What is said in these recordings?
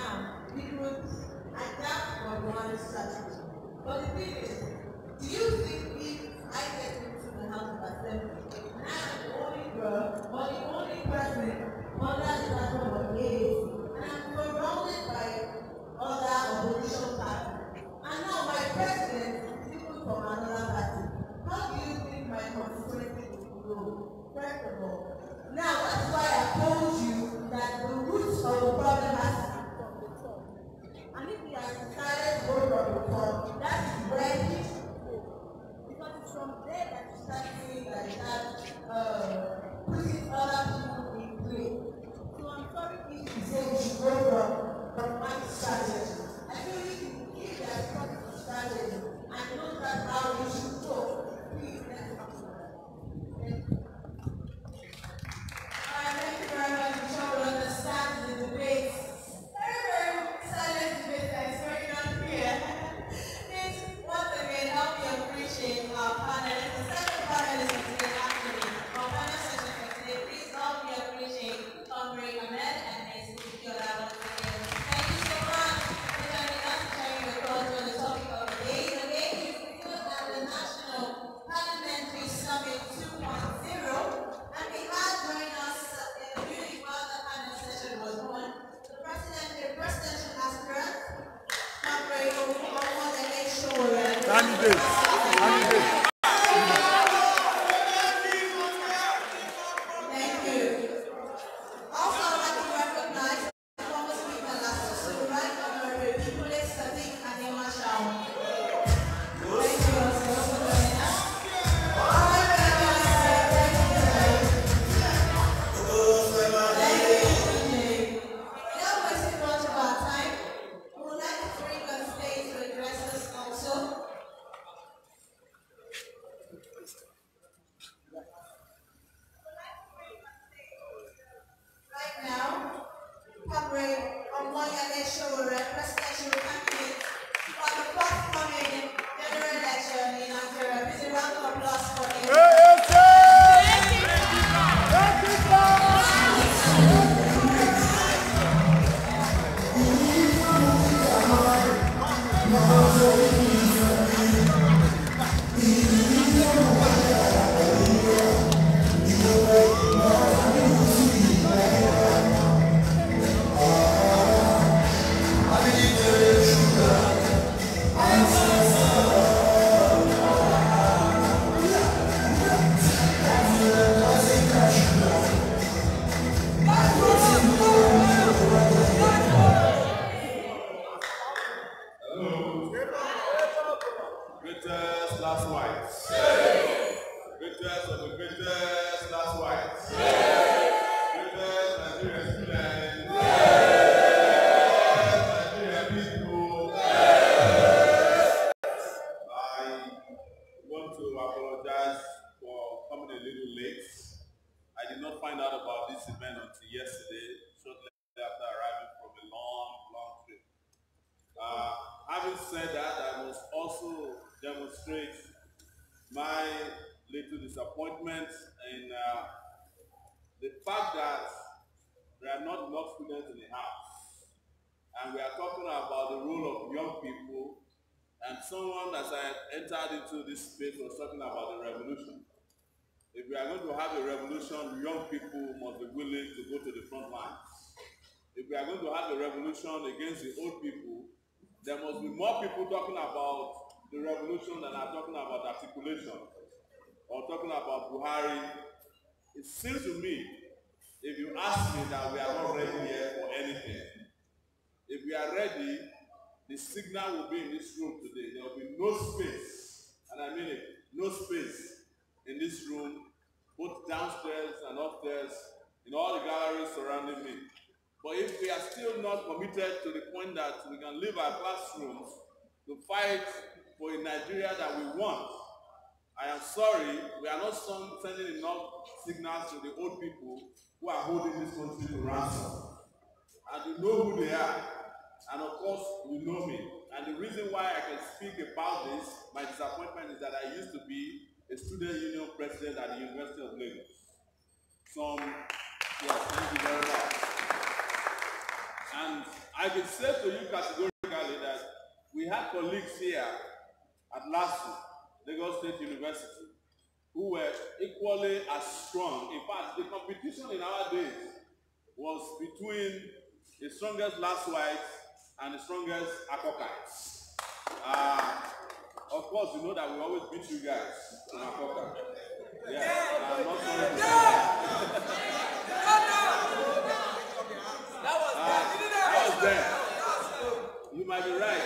Now, we could adapt or one strategy. But the thing is, do you think if I get into the House of Assembly, and I'm the only girl, or the only person under the platform of the ANC, and I'm surrounded by other opposition parties, and now my president is people from another party, how do you think my constituency will grow? First of all. Now, that's why I told you that the roots of the problem has to be from the top. And if we have decided to go from the top, that is where we should go. Because it's from there that you start seeing that you start putting other people in play. So I'm sorry if you say we should go from one strategy. I feel if they are talking about strategy, I know that's how we should go. Please, let's talk about that. Thank you. Thank you very much. I'm sure we'll understand the debate. Very silent debate that is very unclear. Please, once again, help me appreciate our panelists. The second panelist for today, actually, our panel session for today. Please help me appreciate Comrade Ahmed and Ms. Kyola once again. Thank you so much for joining us and sharing your thoughts on the topic of the day. The day is because at the National Parliamentary Summit 2.0, and we had joined us while the panel session was on, the presidential aspirant, Comrade Aac Take Over. Candidate. Thank you. Also, I'd like to recognize the former speaker last to the right honorable people Sadiq Ademashao. Thank you also for joining us. Presidential candidate for the forthcoming general election in Nigeria. Please a round of applause for him. Having said that, I must also demonstrate my little disappointment in the fact that there are not enough students in the house. And we are talking about the role of young people, and someone, as I entered into this space, was talking about the revolution. If we are going to have a revolution, young people must be willing to go to the front lines. If we are going to have a revolution against the old people, there must be more people talking about the revolution than are talking about articulation or talking about Buhari. It seems to me, if you ask me, that we are not ready yet for anything. If we are ready, the signal will be in this room today. There will be no space, and I mean it, no space in this room, both downstairs and upstairs, in all the galleries surrounding me. But if we are still not committed to the point that we can leave our classrooms to fight for a Nigeria that we want, I am sorry, we are not sending enough signals to the old people who are holding this country to ransom. And you know who they are. And of course, you know me. And the reason why I can speak about this, my disappointment, is that I used to be a student union president at the University of Lagos. Yes, thank you very much. And I can say to you categorically that we had colleagues here at LASU, Lagos State University, who were equally as strong. In fact, the competition in our days was between the strongest LASUites and the strongest Akokites. Of course, you know that we always beat you guys in Akoka. Yeah, I'm not sorry to say that was there. You might be right.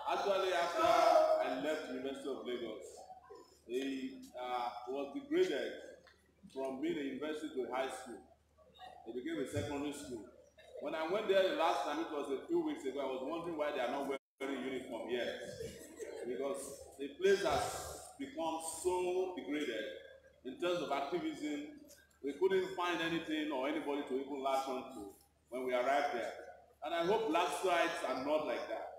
Actually, after I left the University of Lagos, he was degraded from being a university to a high school. It became a secondary school. When I went there the last time, it was a few weeks ago, I was wondering why they are not wearing uniform yet. Because the place has become so degraded in terms of activism. We couldn't find anything or anybody to even latch on to when we arrived there. And I hope LASUites are not like that.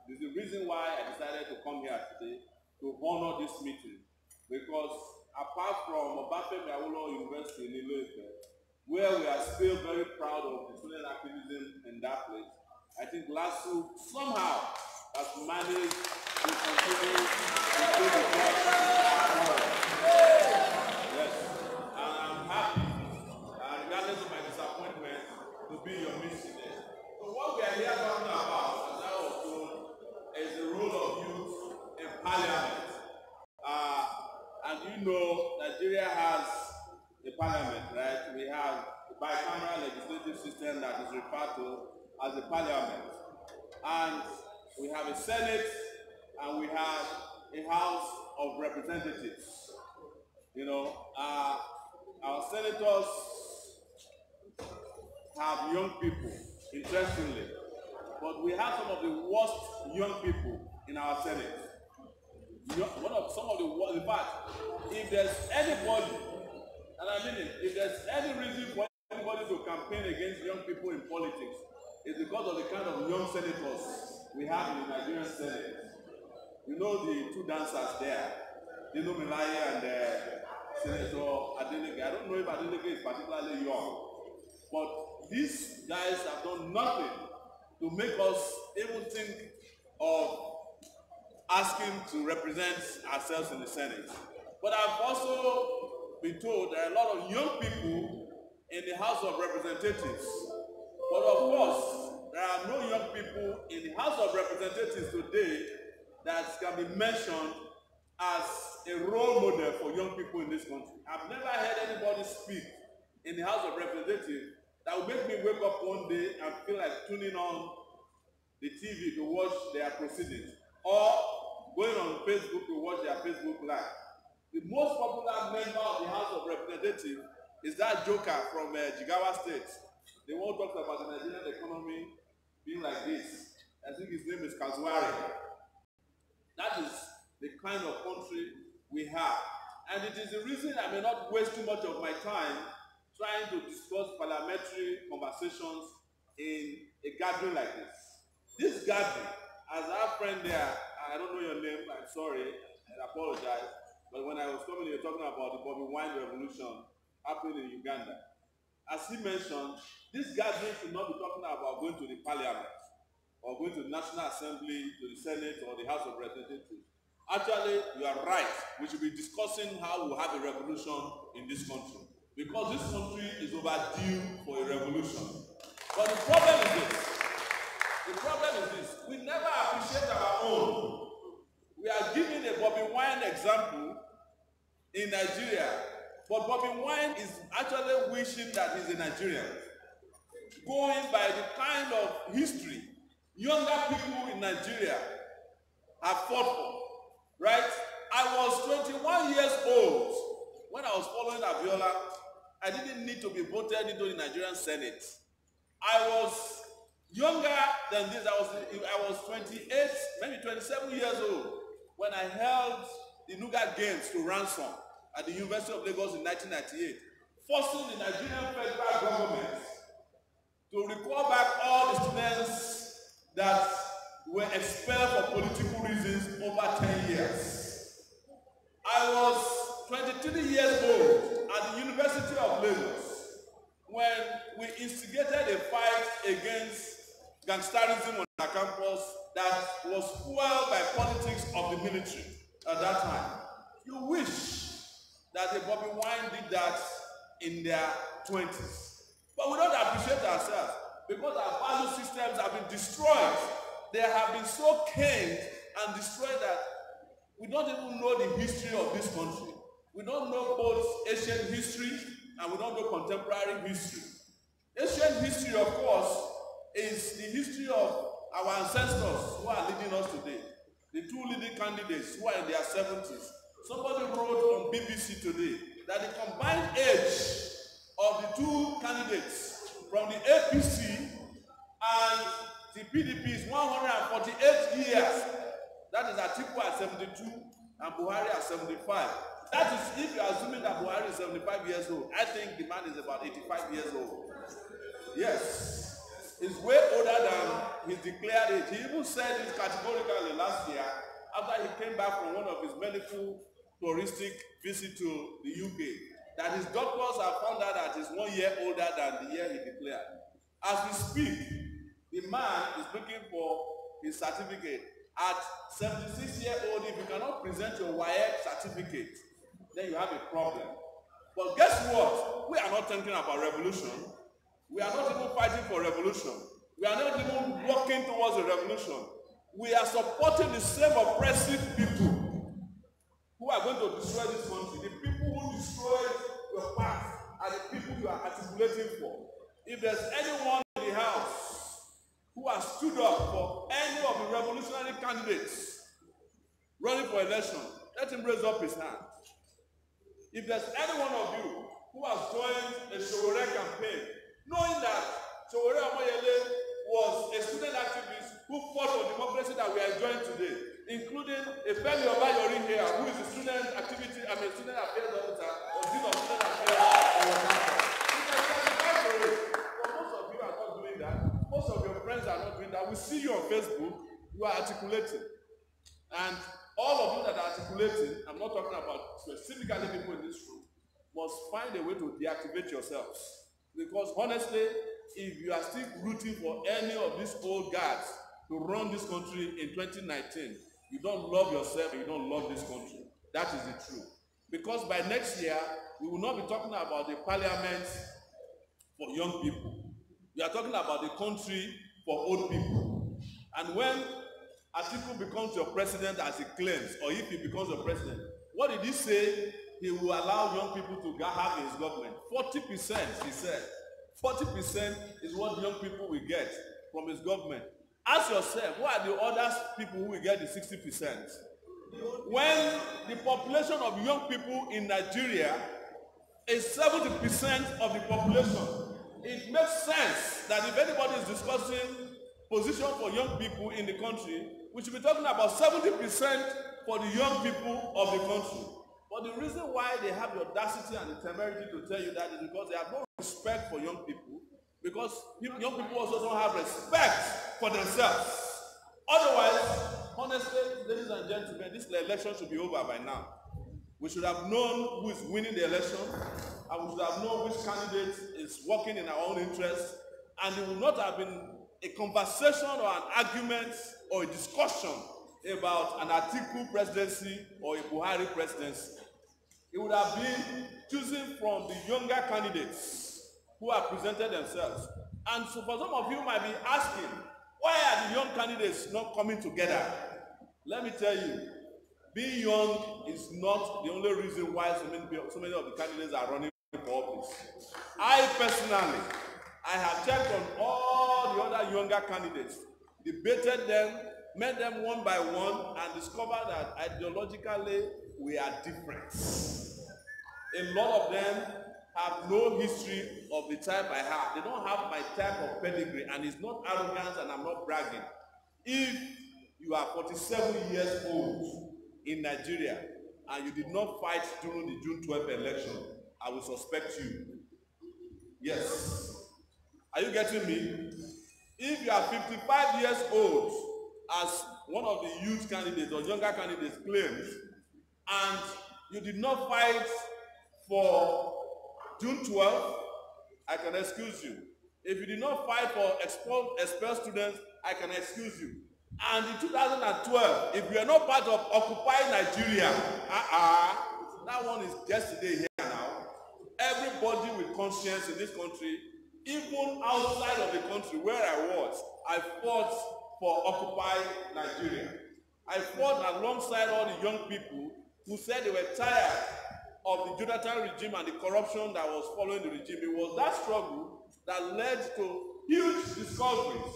There's a reason why I decided to come here today to honor this meeting. Because apart from Obafemi Awolowo University in Iloife, where we are still very proud of the student activism in that place, I think LASU somehow has managed to continue to do the work. Yes, and I'm happy, regardless of my disappointment, to be your midst today. So what we are here talking about, as I was told, is the role of youth in parliament. And you know, Nigeria has a parliament, right? We have a bicameral legislative system that is referred to as the parliament. And we have a Senate, and we have a House of Representatives. You know, our senators have young people, interestingly. But we have some of the worst young people in our Senate. Some of the worst, in fact, if there's anybody, and I mean it, if there's any reason for anybody to campaign against young people in politics, it's because of the kind of young senators we have in the Nigerian Senate. You know the two dancers there, Dino Melaye and Senator Adeleke. I don't know if Adeleke is particularly young, but these guys have done nothing to make us even think of asking to represent ourselves in the Senate. But I've also been told there are a lot of young people in the House of Representatives. But of course, there are no young people in the House of Representatives today that can be mentioned as a role model for young people in this country. I've never heard anybody speak in the House of Representatives that will make me wake up one day and feel like tuning on the TV to watch their proceedings, or going on Facebook to watch their Facebook Live. The most popular member of the House of Representatives is that joker from Jigawa State. The one who talks about the Nigerian economy being like this. I think his name is Kazuari. That is the kind of country we have. And it is the reason I may not waste too much of my time trying to discuss parliamentary conversations in a gathering like this. This gathering, as our friend there, I don't know your name, I'm sorry, I apologize, but when I was coming here talking about the Bobby Wine revolution happening in Uganda, as he mentioned, this gathering should not be talking about going to the parliament or going to the National Assembly, to the Senate or the House of Representatives. Actually, you are right. We should be discussing how we'll have a revolution in this country, because this country is overdue for a revolution. But the problem is this. We never appreciate our own. We are giving a Bobby Wine example in Nigeria, but Bobby Wine is actually wishing that he's a Nigerian, going by the kind of history younger people in Nigeria have fought for, right? I was 21 years old when I was following Abiola. I didn't need to be voted into the Nigerian Senate. I was younger than this. I was 28, maybe 27 years old when I held the Nuga Games to ransom at the University of Lagos in 1998, forcing the Nigerian federal government to recall back all the students that were expelled for political reasons over 10 years. I was 23 years old at the University of Lagos when we instigated a fight against gangsterism on our campus that was fueled by politics of the military at that time. You wish that a Bobby Wine did that in their 20s. But we don't appreciate ourselves because our value systems have been destroyed. They have been so caned and destroyed that we don't even know the history of this country. We don't know both ancient history and we don't know contemporary history. Ancient history, of course, is the history of our ancestors who are leading us today. The two leading candidates who are in their 70s. Somebody wrote on BBC today that the combined age of the two candidates from the APC and the PDP is 148 years. That is Atiku at 72 and Buhari at 75. That is if you are assuming that Buhari is 75 years old. I think the man is about 85 years old. Yes. He's way older than his declared age. He even said this categorically last year after he came back from one of his medical touristic visit to the UK, that his doctors have found out that he's 1 year older than the year he declared. As we speak, the man is looking for his certificate. At 76 years old, if you cannot present your WAEC certificate, then you have a problem. But guess what? We are not thinking about revolution. We are not even fighting for revolution. We are not even working towards a revolution. We are supporting the same oppressive people who are going to destroy this country. The people who destroyed your path are the people you are articulating for. If there's anyone in the house who has stood up for any of the revolutionary candidates running for election, let him raise up his hand. If there's any one of you who has joined a Showore campaign, knowing that Showore Omoyele was a student activist who fought for democracy that we are enjoying today, including a Femi Obayori here, who is a student activity, student affairs officer, or dean of student affairs on our campus. You can testify for it. But most of you are not doing that. Most of your friends are not doing that. We see you on Facebook, you are articulating. And all of you that are articulating, I'm not talking about specifically people in this room, must find a way to deactivate yourselves. Because honestly, if you are still rooting for any of these old guys to run this country in 2019, you don't love yourself and you don't love this country. That is the truth. Because by next year, we will not be talking about the parliament for young people. We are talking about the country for old people. And when Atiku becomes your president as he claims, or if he becomes your president, what did he say? He will allow young people to have his government. 40%, he said. 40% is what young people will get from his government. Ask yourself, who are the other people who will get the 60%? When the population of young people in Nigeria is 70% of the population, it makes sense that if anybody is discussing position for young people in the country, we should be talking about 70% for the young people of the country. But the reason why they have the audacity and the temerity to tell you that is because they have no respect for young people, because young people also don't have respect for themselves. Otherwise, honestly, ladies and gentlemen, this election should be over by now. We should have known who is winning the election, and we should have known which candidate is working in our own interest, and it would not have been a conversation or an argument or a discussion about an Atiku presidency or a Buhari presidency. It would have been choosing from the younger candidates who have presented themselves. And so for some of you might be asking, why are the young candidates not coming together? Let me tell you, being young is not the only reason why so many of the candidates are running for office. I personally, I have checked on all the other younger candidates, debated them, met them one by one, and discovered that ideologically we are different. A lot of them have no history of the type I have. They don't have my type of pedigree, and it's not arrogance, and I'm not bragging. If you are 47 years old in Nigeria and you did not fight during the June 12th election, I will suspect you. Yes. Are you getting me? If you are 55 years old, as one of the youth candidates or younger candidates claims, and you did not fight for June 12th, I can excuse you. If you did not fight for expelled students, I can excuse you. And in 2012, if you are not part of Occupy Nigeria, that one is yesterday here now. Everybody with conscience in this country, even outside of the country where I fought for Occupy Nigeria. I fought alongside all the young people who said they were tired of the Jonathan regime and the corruption that was following the regime. It was that struggle that led to huge discoveries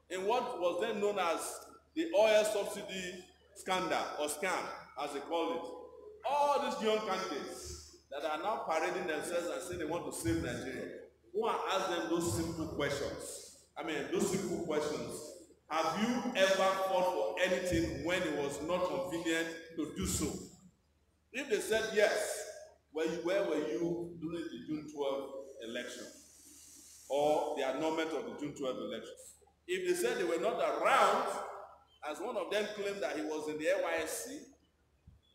in what was then known as the oil subsidy scandal or scam, as they call it. All these young candidates that are now parading themselves and saying they want to save Nigeria, go and ask them those simple questions. Those simple questions. Have you ever fought for anything when it was not convenient to do so? If they said yes, where were you during the June 12 election or the annulment of the June 12 elections? If they said they were not around, as one of them claimed that he was in the NYSC,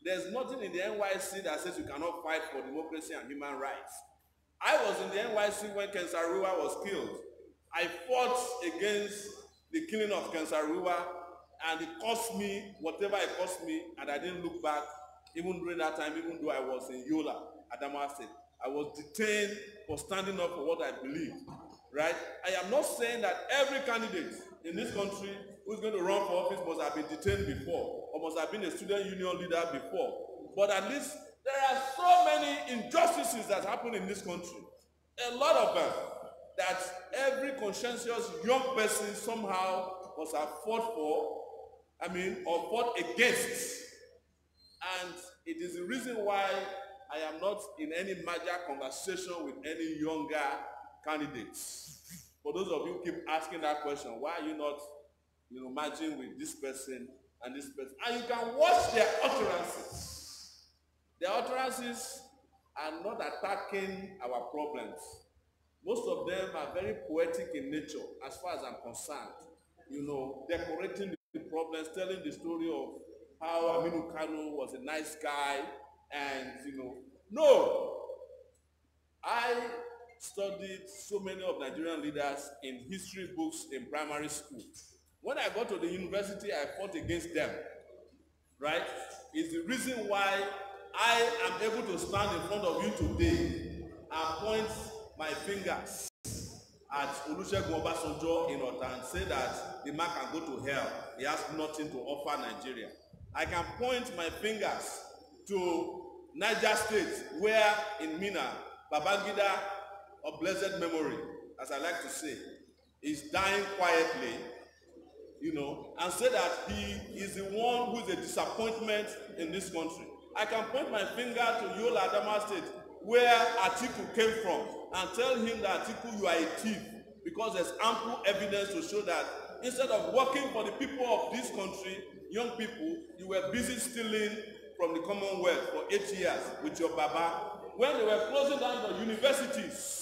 there's nothing in the NYSC that says you cannot fight for democracy and human rights. I was in the NYSC when Ken Saro-Wiwa was killed. I fought against the killing of Ken Saro-Wiwa, and it cost me whatever it cost me, and I didn't look back. Even during that time, even though I was in Yola, Adamawa State, I was detained for standing up for what I believed, right? I am not saying that every candidate in this country who is going to run for office must have been detained before or must have been a student union leader before. But at least there are so many injustices that happen in this country, a lot of them, that every conscientious young person somehow must have fought for, or fought against. And it is the reason why I am not in any major conversation with any younger candidates. For those of you who keep asking that question, why are you not, matching with this person and this person? And you can watch their utterances. Their utterances are not attacking our problems. Most of them are very poetic in nature, as far as I'm concerned. Decorating the problems, telling the story of how Aminu Kano was a nice guy, and no. I studied so many of Nigerian leaders in history books in primary school. When I got to the university, I fought against them, right? It's the reason why I am able to stand in front of you today and point my fingers at Olusegun Obasanjo in Ota and say that the man can go to hell. He has nothing to offer Nigeria. I can point my fingers to Niger State, where in Mina, Babangida, of blessed memory, as I like to say, is dying quietly, and say that he is the one who is a disappointment in this country. I can point my finger to Yola Adamawa State, where Atiku came from, and tell him that Atiku, you are a thief, because there's ample evidence to show that instead of working for the people of this country, young people, you were busy stealing from the Commonwealth for 8 years with your baba. When they were closing down the universities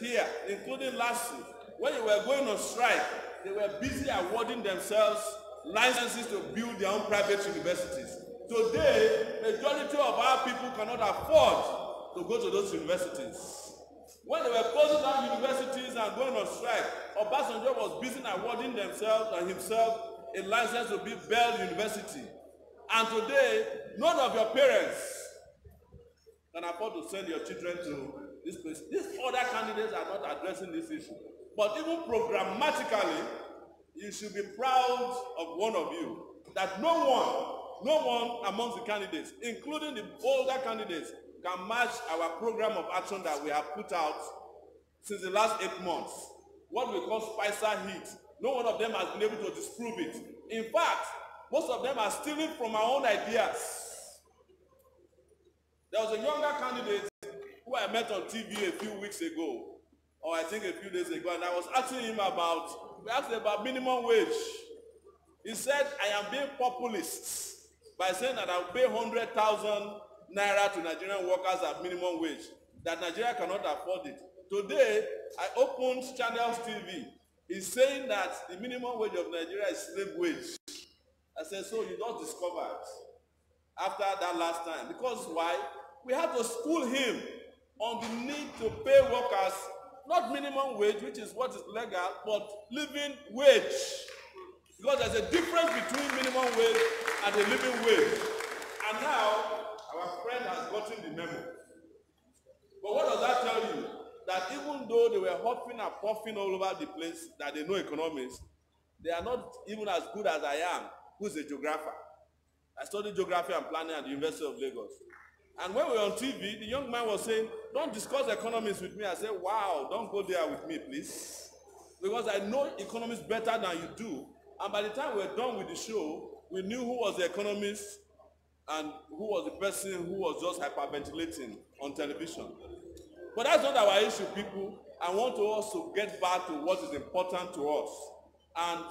here, including last year, when they were going on strike, they were busy awarding themselves licenses to build their own private universities. Today, majority of our people cannot afford to go to those universities. When they were closing down universities and going on strike, Obasanjo was busy awarding themselves and himself a license to build Bell University. And today, none of your parents can afford to send your children to this place. These other candidates are not addressing this issue. But even programmatically, you should be proud of one of you, that no one amongst the candidates, including the older candidates, can match our program of action that we have put out since the last 8 months. What we call Spicer Heat. No one of them has been able to disprove it. In fact, most of them are stealing from our own ideas. There was a younger candidate who I met on TV a few weeks ago, or I think a few days ago, and I was asking him about minimum wage. He said, I am being populist by saying that I'll pay 100,000 naira to Nigerian workers at minimum wage, that Nigeria cannot afford it. Today, I opened Channels TV. He's saying that the minimum wage of Nigeria is slave wage. I said, so you just discovered. after that last time. Because why? We had to school him on the need to pay workers, not minimum wage, which is what is legal, but living wage. Because there's a difference between minimum wage and a living wage. And now, our friend has gotten the memo. But what does that tell you? That even though they were huffing and puffing all over the place, that they know economics, they are not even as good as I am, who's a geographer. I studied geography and planning at the University of Lagos. And when we were on TV, the young man was saying, don't discuss economics with me. I said, wow, don't go there with me, please. Because I know economics better than you do. And by the time we were done with the show, we knew who was the economist and who was the person who was just hyperventilating on television. But that's not our issue, people. I want to also get back to what is important to us. And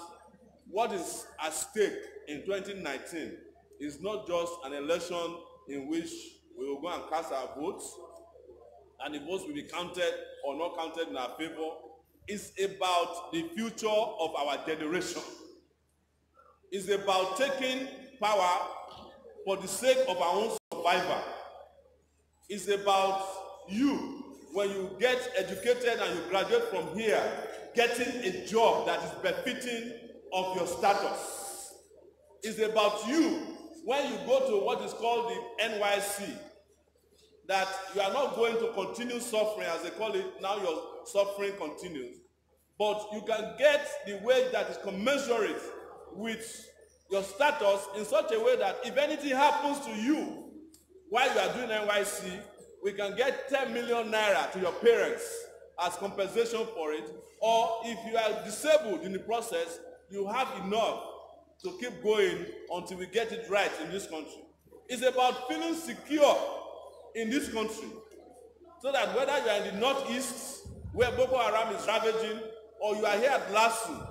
what is at stake in 2019 is not just an election in which we will go and cast our votes, and the votes will be counted or not counted in our favor. It's about the future of our generation. It's about taking power for the sake of our own survival. It's about you, when you get educated and you graduate from here, getting a job that is befitting of your status. It's about you, when you go to what is called the NYC, that you are not going to continue suffering, as they call it, now your suffering continues. But you can get the wage that is commensurate with your status in such a way that if anything happens to you while you are doing NYC, we can get 10 million naira to your parents as compensation for it. Or if you are disabled in the process, you have enough to keep going until we get it right in this country. It's about feeling secure in this country, so that whether you are in the northeast, where Boko Haram is ravaging, or you are here at LASU,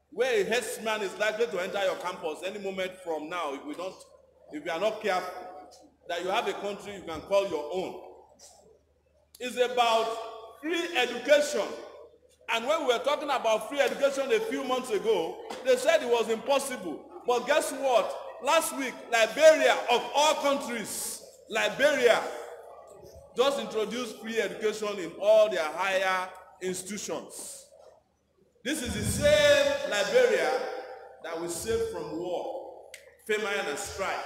where a herdsman is likely to enter your campus any moment from now, if you are not careful, that you have a country you can call your own. It's about free education. And when we were talking about free education a few months ago, they said it was impossible. But guess what? Last week, Liberia, of all countries, Liberia just introduced free education in all their higher institutions. This is the same Liberia that we saved from war, famine, and strife.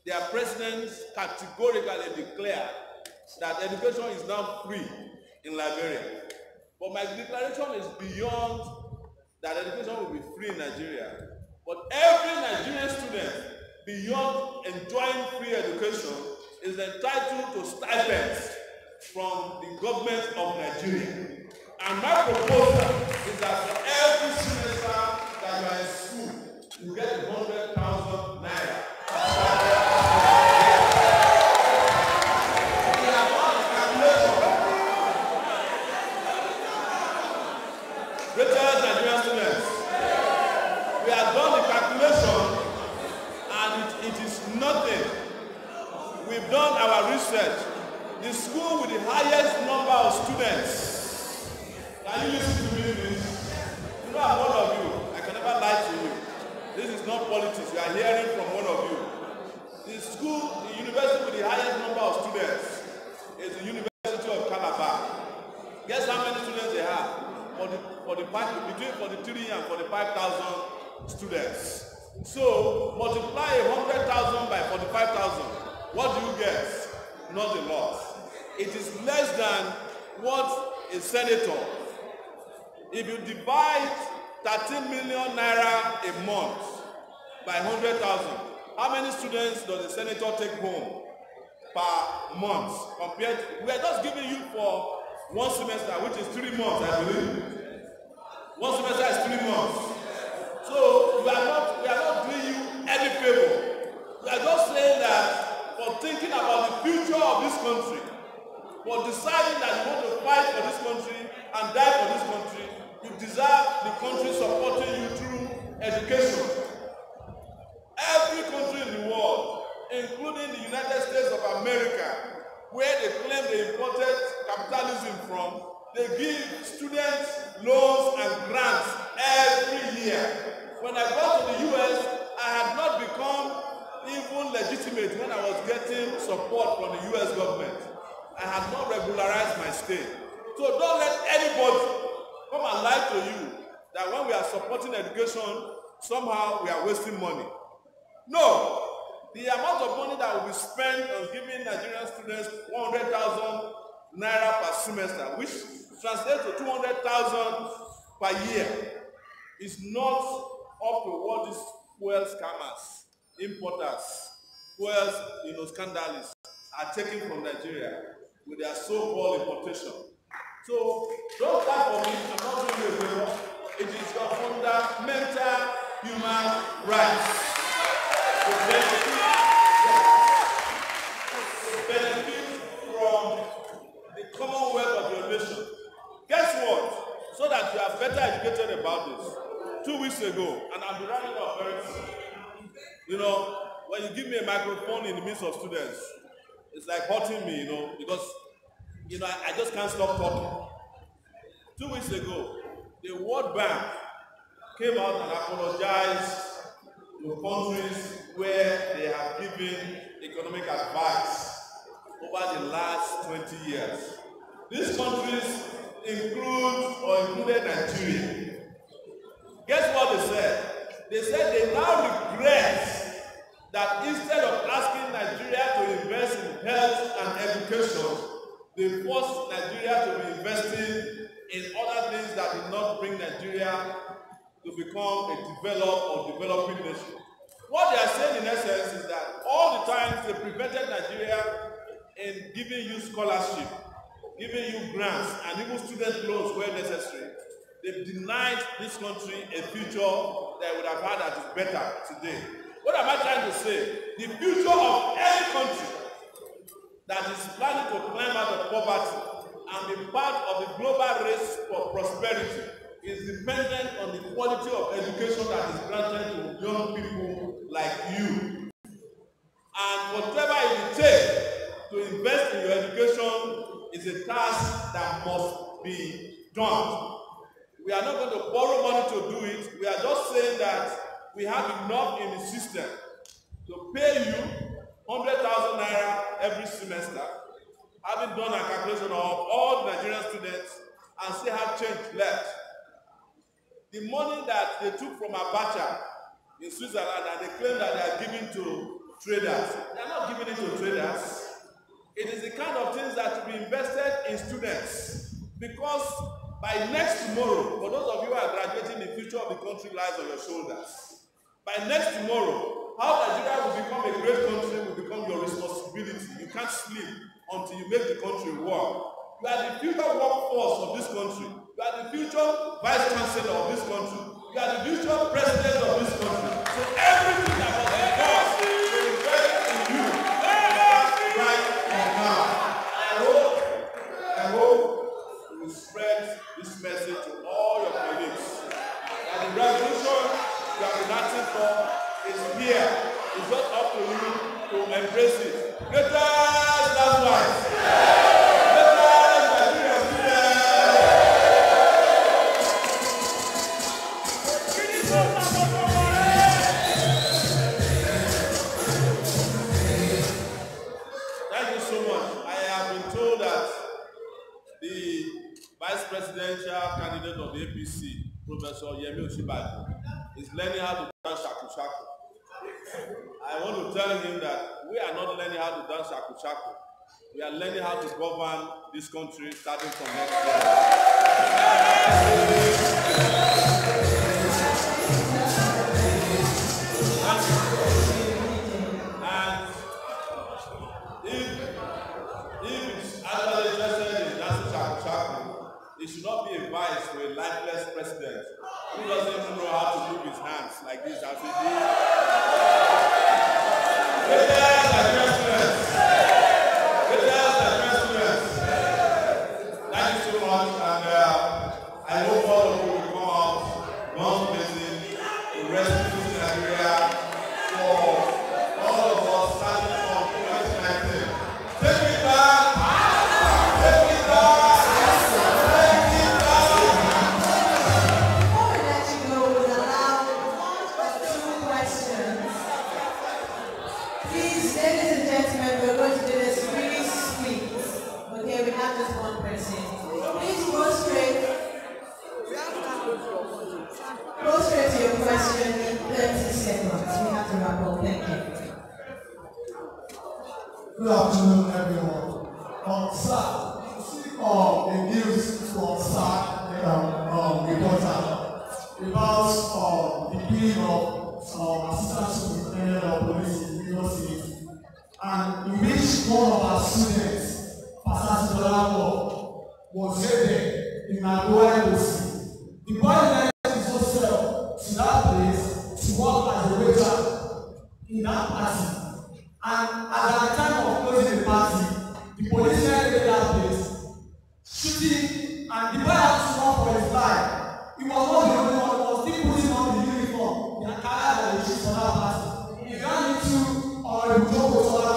Their president categorically declared that education is now free in Liberia. But my declaration is beyond that education will be free in Nigeria. But every Nigerian student, beyond enjoying free education, is entitled to stipends from the government of Nigeria. And my proposal is that for every semester that you are in school, you get 100,000 naira. We've done our research. The school with the highest number of students. Can you listen to me, please? You know I'm one of you. I can never lie to you. This is not politics. You are hearing from one of you. The school, the university with the highest number of students is the University of Calabar. Guess how many students they have? Between 43 and 45,000 students. So multiply 100,000 by 45,000. What do you get? Not a lot. It is less than what a senator. If you divide 13 million naira a month by 100,000, how many students does a senator take home per month? Compared to, we are just giving you for one semester, which is 3 months, I believe. One semester is 3 months. So we are not doing you any favor. We are just saying that for thinking about the future of this country, for deciding that you want to fight for this country and die for this country, you deserve the country supporting you through education. Every country in the world, including the United States of America, where they claim they imported capitalism from, they give students loans and grants every year. When I got to the US, I had not become even when I was getting support from the US government, I had not regularized my stay. So don't let anybody come and lie to you that when we are supporting education, somehow we are wasting money. No. The amount of money that will be spent on giving Nigerian students 100,000 naira per semester, which translates to 200,000 per year, is not up to what these fuel scammers, importers, fuel scandalists are taking from Nigeria with their so-called importation. So don't clap for me. I'm not doing you a favor. It is your fundamental human rights to benefit from the commonwealth of your nation. Guess what? So that you are better educated about this. 2 weeks ago, and I'll be running up very soon. When you give me a microphone in the midst of students, it's like hurting me, because I just can't stop talking. 2 weeks ago, the World Bank came out and apologized to countries where they have given economic advice over the last 20 years. These countries included Nigeria. Guess what they said? They said they now regret that instead of asking Nigeria to invest in health and education, they forced Nigeria to be investing in other things that did not bring Nigeria to become a developed or developing nation. What they are saying in essence is that all the time they prevented Nigeria in giving you scholarship, giving you grants, and even student loans where necessary. They've denied this country a future that would have had that is better today. What am I trying to say? The future of any country that is planning to climb out of poverty and be part of the global race for prosperity is dependent on the quality of education that is granted to young people like you. And whatever it will take to invest in your education is a task that must be done. We are not going to borrow money to do it. We are just saying that we have enough in the system to pay you 100,000 naira every semester, having done a calculation of all Nigerian students and still have change left. The money that they took from Abacha in Switzerland and they claim that they are giving to traders, they are not giving it to traders. It is the kind of things that should be invested in students, because by next tomorrow, for those of you who are graduating, the future of the country lies on your shoulders. By next tomorrow, how Nigeria will become a great country will become your responsibility. You can't sleep until you make the country work. You are the future workforce of this country. You are the future vice chancellor of this country. You are the future president of this country. So everything that was done will invest in you right now. I hope you will spread this message to all your colleagues that the revolution you have been asking for is here. It's just up to you to embrace it. Greatest last wife. Presidential candidate of the APC, Professor Yemi Osinbajo, is learning how to dance shaku shaku. I want to tell him that we are not learning how to dance shaku shaku. We are learning how to govern this country starting from next year. And if it's actually interested in dancing shaku shaku, it should not be a vice to a lifeless president who doesn't even know how to move his hands like this as he did. Thank you so much, and I hope all of you will come out one blessing to rescue Nigeria for all of us starting from 2019. Take it back! Take it back! Please wrap up. Thank you. Good afternoon, everyone. Sir, the news from reporter about the killing of assistant superintendent of police in Lagos State, and in which one of our students, Pastor Dolabo, was headed in Nagoya OC. The boy left his hostel to that place to work as a waiter in that party. And at the time of closing the party, the police entered that place, shooting, and the boy had to run for his life. He was not the only one, he was still putting on the uniform, the attire that they shoot for that party. He ran into the Joko Solar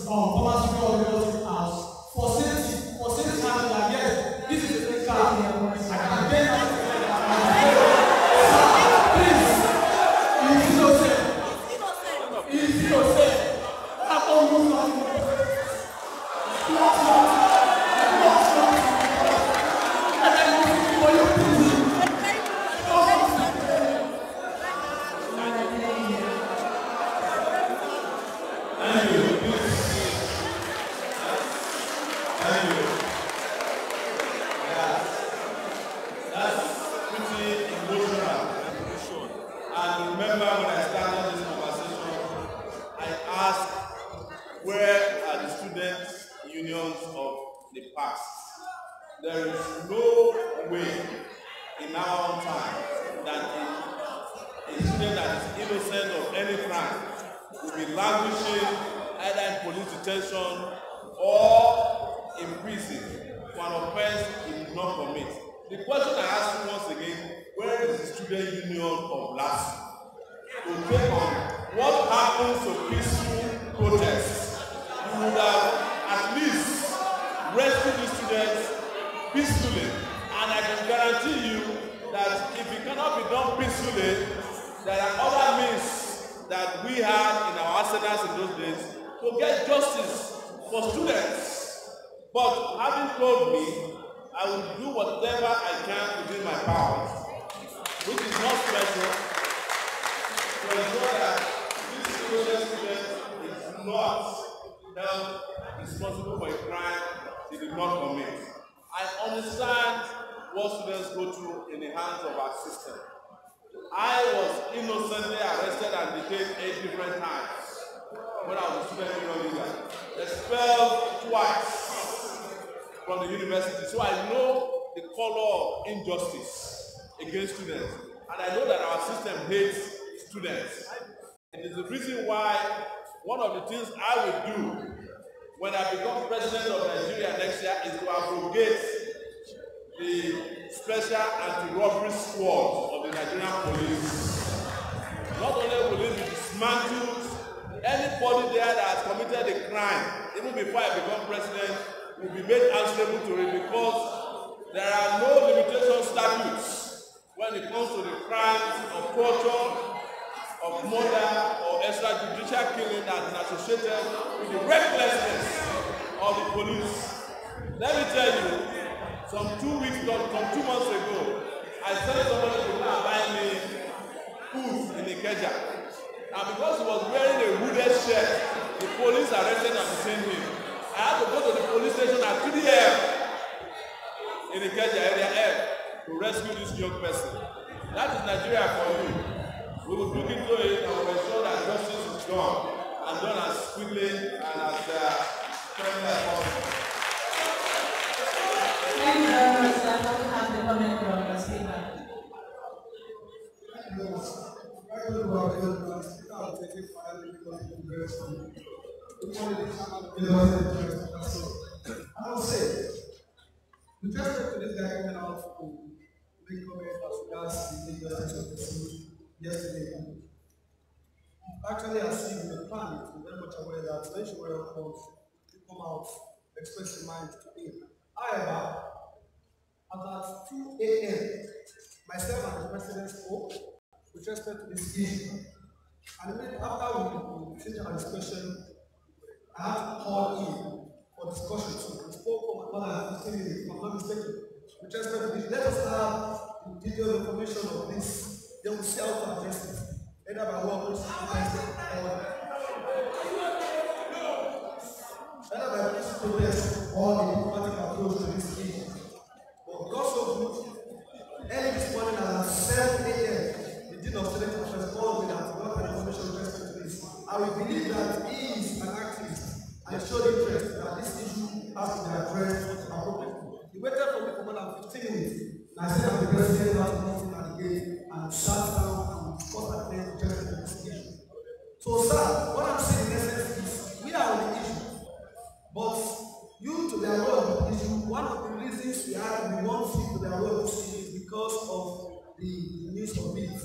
former speaker of the Lagos House for safety handling, like, yes, this is the car. I can get out of there is no way in our time that a student that is innocent of any crime will be languishing either in police detention or in prison for an offense he did not commit. The question I ask you once again, where is the student union of last to take on what happens to peaceful protests? You would have at least rescued the students peacefully, and I can guarantee you that if it cannot be done peacefully, there are other means that we had in our arsenals in those days to get justice for students. But having told me, I will do whatever I can within my powers, which is not special, to ensure that this student is not held responsible for a crime he did not commit. I understand what students go through in the hands of our system. I was innocently arrested and detained 8 different times when I was a student union leader, expelled twice from the university. So I know the color of injustice against students, and I know that our system hates students. It is the reason why one of the things I will do when I become president of Nigeria next year is to abrogate the special anti-robbery squad of the Nigerian police. Not only will it be dismantled, anybody there that has committed a crime, even before I become president, will be made answerable to it, because there are no limitation statutes when it comes to the crimes of torture, of murder, or extrajudicial killing that is associated with the recklessness of the police. Let me tell you, some 2 months ago, I sent somebody to go and buy me food in Ikeja. And because he was wearing a hooded shirt, the police arrested and detained him. I had to go to the police station at 3 a.m. in Ikeja area F to rescue this young person. That is Nigeria for you. We will look into it and will ensure that justice is done, and done as quickly and as friendly as possible. Thank you very much, sir. Now we have the comment from the speaker. I will say, with respect to this guy coming out to make comment as regards the justice of the city yesterday, actually, I see the plan to very much aware that when she will come out, express your mind to him. However, about 2 a.m., myself and the president spoke with respect to this issue. And immediately after we finished our discussion, I had to call in for discussion too. We spoke for more than 15 minutes, if I'm not mistaken. With respect to this, let us have detailed information of this, then we'll see how to address it. Either by what believe that he is an activist and showed interest that this issue has to be addressed appropriately. He waited for me for more than 15 minutes. And I said, I'm the president, not nothing at the gate, and sat down and discussed at length just this issue. So, sir, what I'm saying in essence is we are on the issue, but you to be aware of the issue, one of the reasons we want you to be aware of this issue is because of the news of it,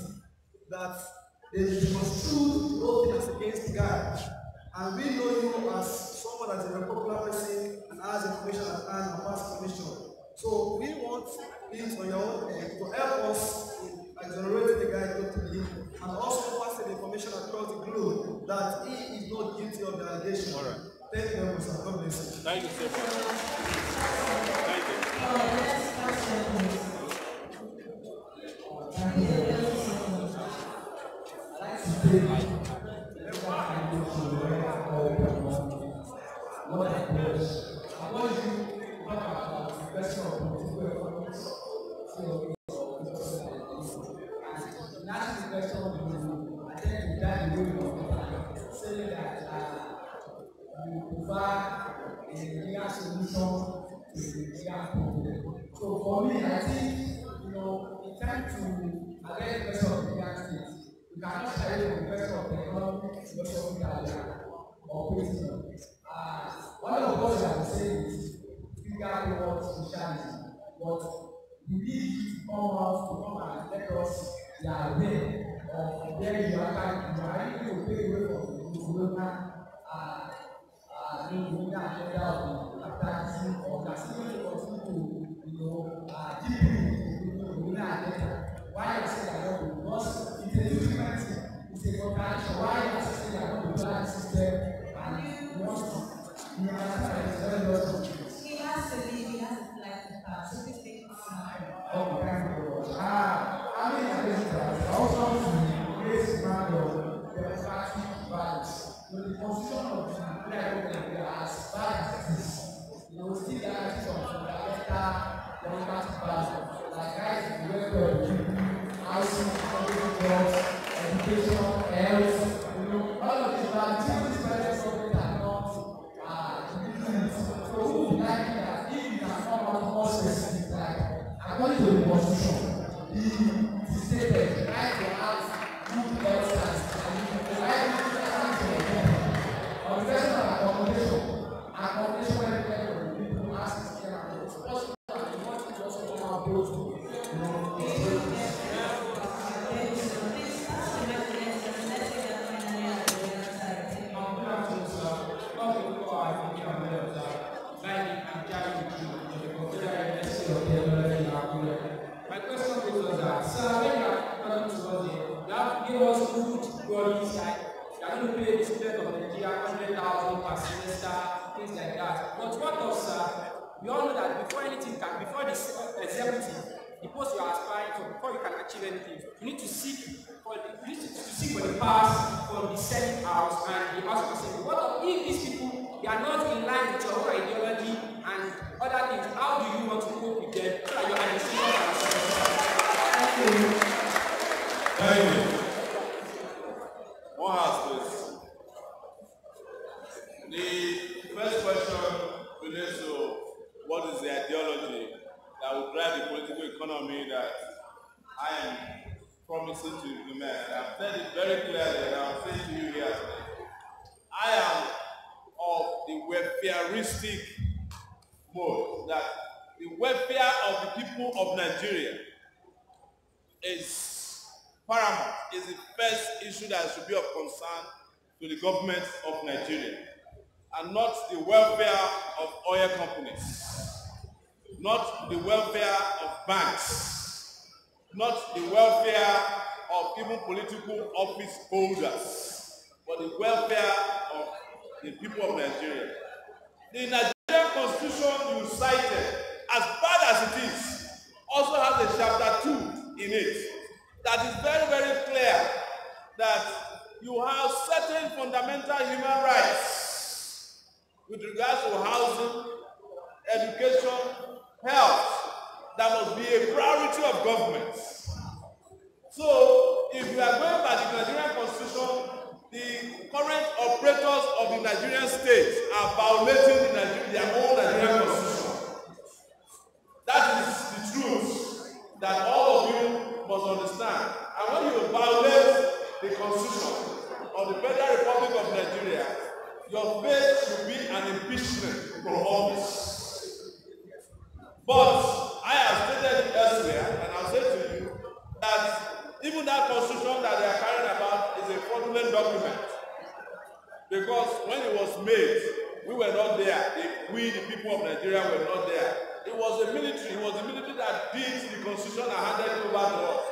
that they construed those things against the guy. And we know you as someone that is a popular person and has information at hand and past information. So we want it on your own to help us in exonerating the guy totally and also pass the information across the globe that he is not guilty of the allegation. All right. Thank you very much, sir. God bless you. Thank you so much. Thank you. Next question, please. Thank you. What I was, I want you to talk about the question of political economics. So, and that's the question of the I think you got the way of saying that you prefer a legal solution to the legal problem. So, for me, I think, in time to address the question of the legal state, you cannot carry the question of the economic philosophy that you are operating on. One of the things I would say is figure out socialism, but we need to come and let us be aware of where you are actually away from the global agenda of the capitalism or the continue to deepen the global agenda. Why I say that? Because it's a different thing. It's a contradiction. Why I say that the global system and you want to He has to leave, he has to fly to pass. So please take it smart. oh, thank you. I mean, I also want to raise the matter of democratic values. The constitution of the Nigeria as far as it is, still guarantees some fundamental democratic values, like rights to the welfare of the people, housing, public jobs, education, health, all of these values, these values are not so who would like that if you can come out more specific, like according to the constitution, the stated the right to have good health and the right to on the question of accommodation when the people ask them, it's possible that you want to just come out those my question was that, sir, when you are coming to us here, you have to give us good bodies, like you are going to pay the student of Nigeria 100,000 per semester, things like that. But what of, we all know that before anything can, before the executive, the post you are aspiring for, before you can achieve anything, you need to seek for the pass from the Senate House and the House of Assembly. What of if these people, they are not in line with your ideology and other things? How do you want to cope with them so that your administration can succeed? Thank you. One house, please. The first question relates to what is the ideology that will drive the political economy that I am promising to implement. I've said it very clearly and I'll say to you here today. I am of the welfareistic mode, that the welfare of the people of Nigeria is paramount, is the first issue that should be of concern to the government of Nigeria, and not the welfare of oil companies, not the welfare of banks, not the welfare of even political office holders, but the welfare of the people of Nigeria. The Nigerian Constitution you cited, as bad as it is, also has a chapter 2 in it that is very, very clear that you have certain fundamental human rights with regards to housing, education, health, that must be a priority of government. So, if you are going by the Nigerian Constitution, the current Nigerian states are violating their own Nigerian constitution. That is the truth that all of you must understand. And when you violate the constitution of the Federal Republic of Nigeria, your fate should be an impeachment from office. But I have stated elsewhere, and I'll say to you, that even that constitution that they are carrying about is a fraudulent document. Because when it was made, we were not there. We, the people of Nigeria, were not there. It was the military that did the constitution and handed it over to us.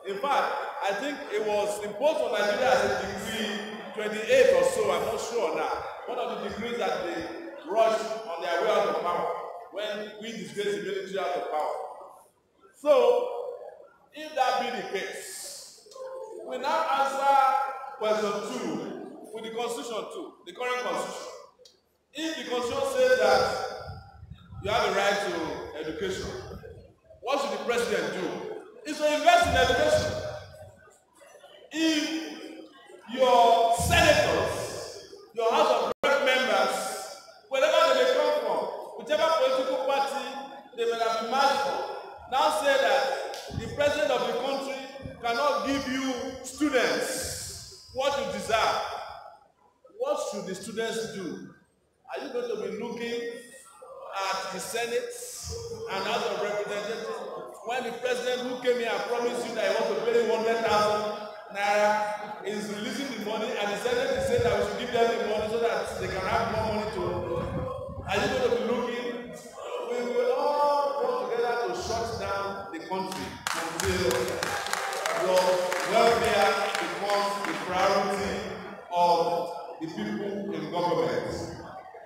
In fact, I think it was imposed on Nigeria as a degree 28 or so, I'm not sure now. One of the degrees that they rushed on their way out of power when we disgraced the military out of power. So, if that be the case, we now answer question 2 with the constitution too, the current constitution. If the constitution says that you have a right to education, what should the president do? Is to invest in education. If your senators, your House of Rep members, wherever they may come from, whichever political party they may have been marched for, now say that the president of the country cannot give you students what you deserve. What should the students do? Are you going to be looking at the Senate and House of Representatives when the president who came here and promised you that he wants to pay 100,000 naira is releasing the money, and the Senate is saying that we should give them the money so that they can have more money to? Are you going to be looking? We will all work together to shut down the country until your welfare becomes the priority of the people in government.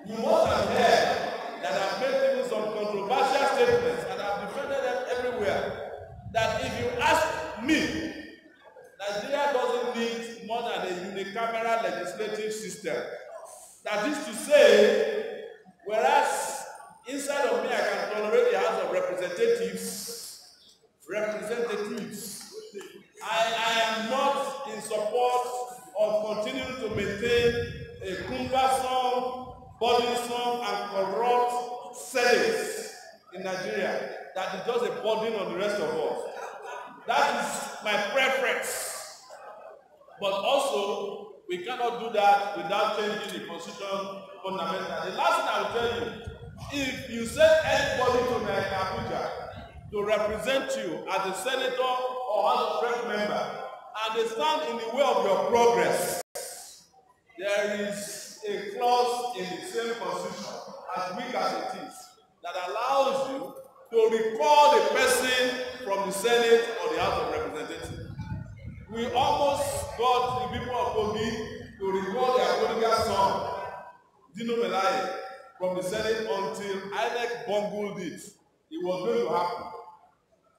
You must have heard that I've made even some controversial statements, and I've defended them everywhere, that if you ask me, Nigeria doesn't need more than a unicameral legislative system. That is to say, whereas inside of me I can tolerate the House of Representatives, I am not in support of continuing to maintain a cumbersome, burdensome, and corrupt Senate in Nigeria that is just a burden on the rest of us. That is my preference. But also, we cannot do that without changing the constitution fundamentally. The last thing I will tell you, if you send anybody to Abuja to represent you as a senator or House of Rep member, and they stand in the way of your progress, there is a clause in the same constitution, as weak as it is, that allows you to recall the person from the Senate or the House of Representatives. We almost got the people of Kogi to recall their political son, Dino Melaye, from the Senate until Aac bungled it. It was going to happen.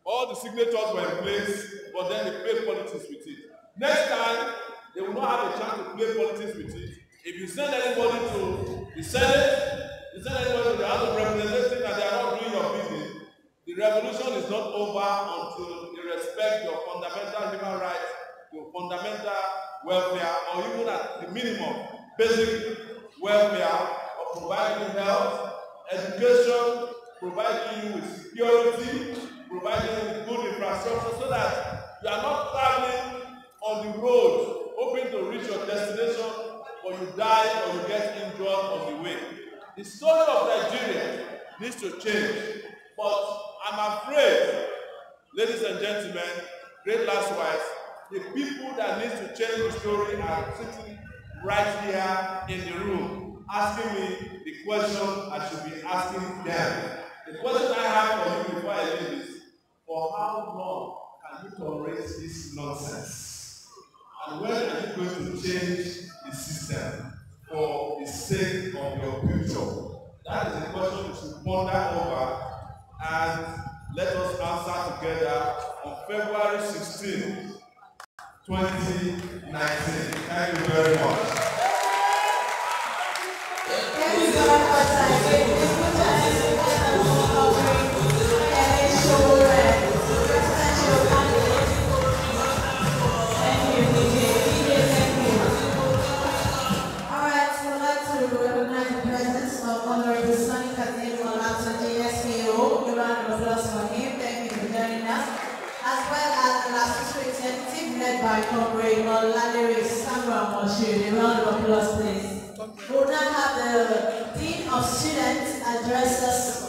All the signatures were in place, but then they played politics with it. Next time, they will not have a chance to play politics with it. If you send anybody to the Senate, you send anybody to the House of Representatives and they are not doing your business, the revolution is not over until you respect your fundamental human rights, your fundamental welfare, or even at the minimum, basic welfare of providing health, education, providing you with security, providing you with good infrastructure so that you are not traveling on the road hoping to reach your destination, or you die or you get injured on the way. The story of Nigeria needs to change, but I'm afraid, ladies and gentlemen, great last wives, the people that need to change the story are sitting right here in the room, asking me the question I should be asking them. The question I have for you before I leave is, for how long can you tolerate this nonsense? And when are you going to change the system for the sake of your future? That is the question we should ponder over, and let us answer together on February 16, 2019. Thank you very much. Thank you very much.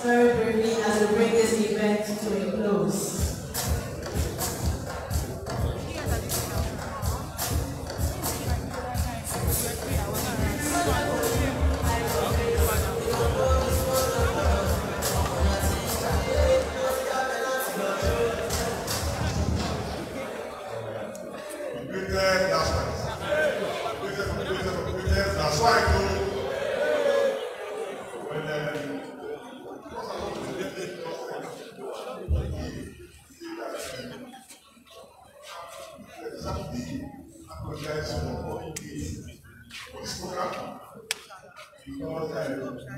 very briefly as we bring this event to a close. That's why I told apologize for this program because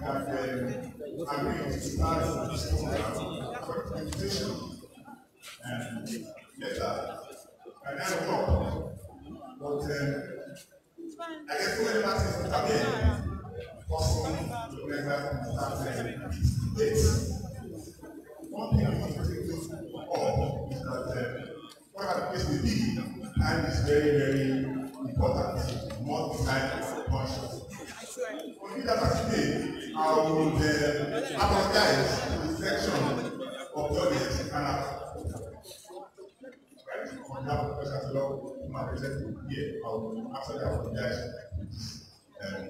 I've agreed to start this program for presentation and later and 9 o'clock. But I get so many matters to come in. Possible to start late. One thing I want to take note of is that whatever the case may be, time is very, very important. More time conscious. For me, that today, I would apologize to the section of the audience and on that because I love my presenting here. I will absolutely apologize to this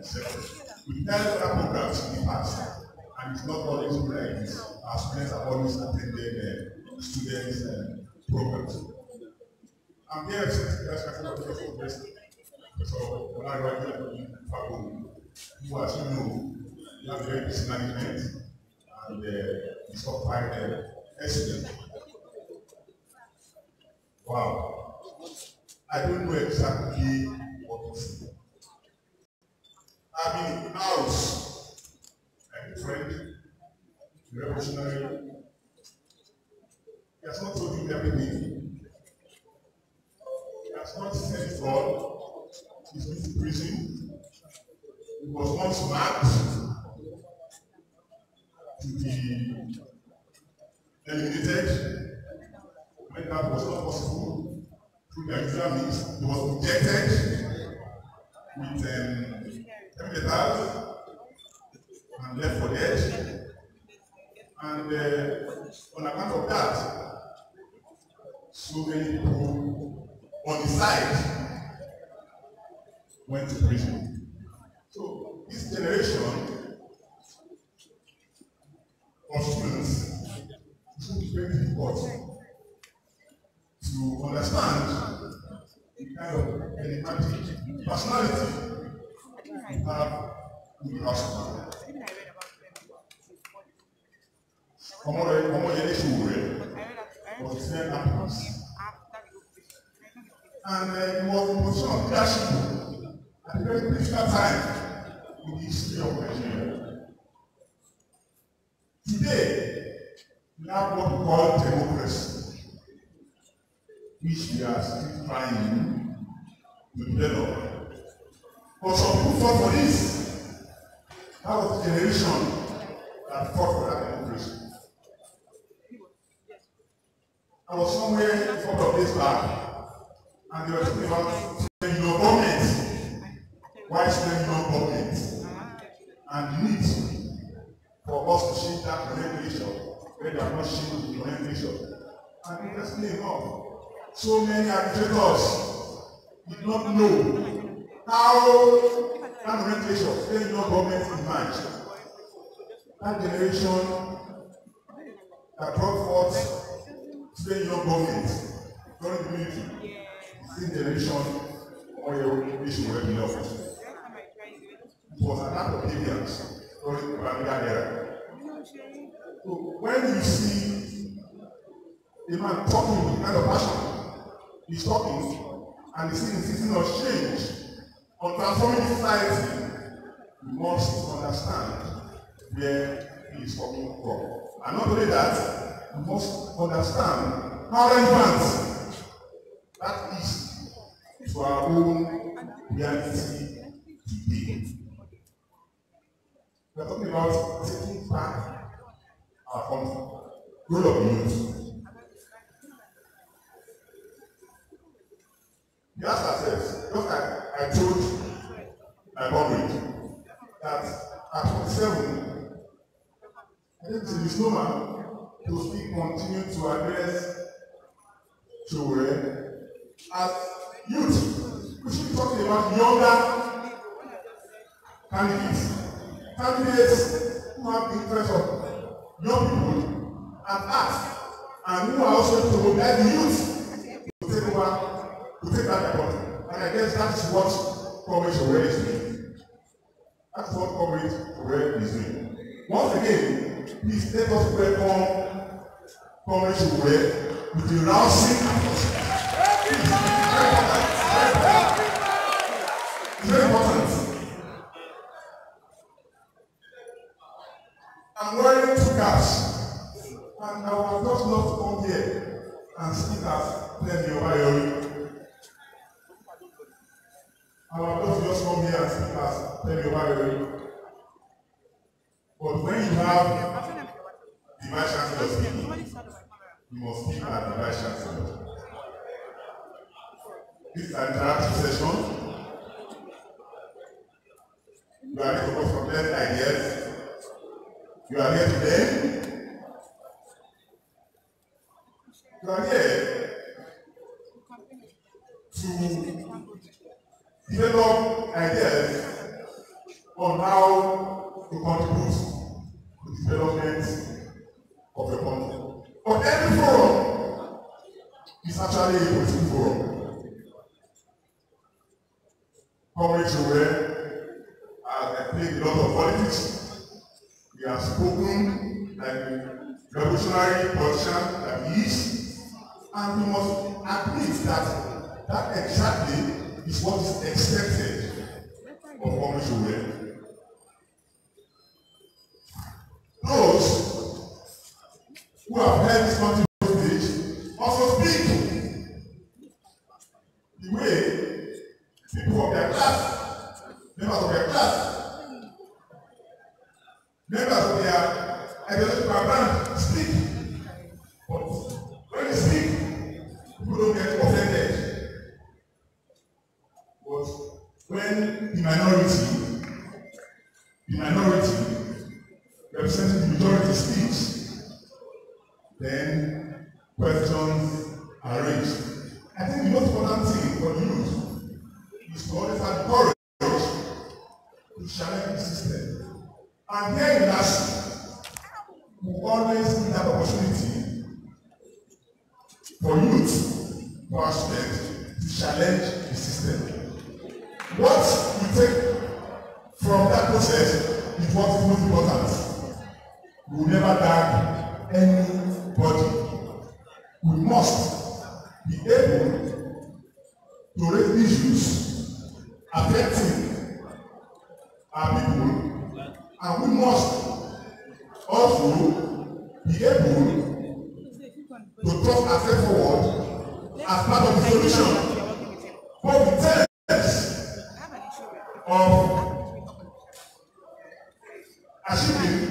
section. We tell other programs in the past, and it's not always like this. Our students have always attended students' programs. I'm here to respect the Professor So when I write who, as you know, you have very busy management and it's not quite excellent. Wow. I don't know exactly what to say. I've been in the house, like a friend, revolutionary. He has not told you everything. He has not said God. He's been to prison. He was once marked to be eliminated. When that was not possible, through the usual means, he was rejected with epitaph and left for dead. And on account of that, so many people on the side went to prison. So this generation of students is very difficult to understand the kind of enigmatic personality you have in the house. Was his name happiness. And he was in position of leadership at a very critical time in the history of Nigeria. Today, we have what we call democracy, which we are still trying to develop. But some people fought for this. That was the generation that fought for that democracy. I was somewhere a couple of days back, and they were talking about your government. Why spend your government? And the need for us to change that nomenclature where they are not changing the nomenclature. And interestingly enough, so many administrators did not know how that nomenclature stay in your government emerged. That generation that brought forth stay in your government during the military. The same generation where your nation were beloved. It was an act of deviance during the Babylonian era. So when you see a man talking with kind of passion, he's talking and he's insisting on change, on transforming society, you must understand where he is coming from. And not only that, you must understand how relevant that is to our own reality today. We are talking about taking back our country, role of youth. We ask ourselves, just like I told my comrade, that at 47, I didn't see this woman to still continue to address children as youth. We should be talking about younger candidates who have the interest of young people and ask, and who are also to mobilize the youth to take over, to take that effort. And I guess that is what Comrade Sowore is doing. That's what Comrade Sowore is doing. Once again, please let us welcome Comrade Sowore with the rousing applause. It's very important. I'm wearing 2 caps, and I would just love to come here and speak as Plenty Obayori. I would love to just come here and speak as Plenty Obayori. But when you have the Vice Chancellor speaking, you must speak as the Vice Chancellor. This is an interactive session. You are here to come from plenty ideas. You are here today. You are here to develop ideas on how to contribute to the development of your country. But every forum is actually a political forum. Comrade Sowore has played a lot of politics. He has spoken like a revolutionary politician that he is, and we must admit that that exactly is what is expected of Comrade Sowore. Those who have heard this country stage also speak the way people of their class, members of their class, members of their ideological background speak. But when they speak, people don't get offended. But when the minority representing the majority speaks, then questions are raised. I think the most important thing for the youth is to always have the courage to challenge the system. And here in Aac, we always need that opportunity for youth, for our students, to challenge the system. What we take from that process is what is most important. We will never drag anybody. We must be able to raise issues affecting our people, and we must also be able to talk ourselves forward as part of the solution. But in terms of achieving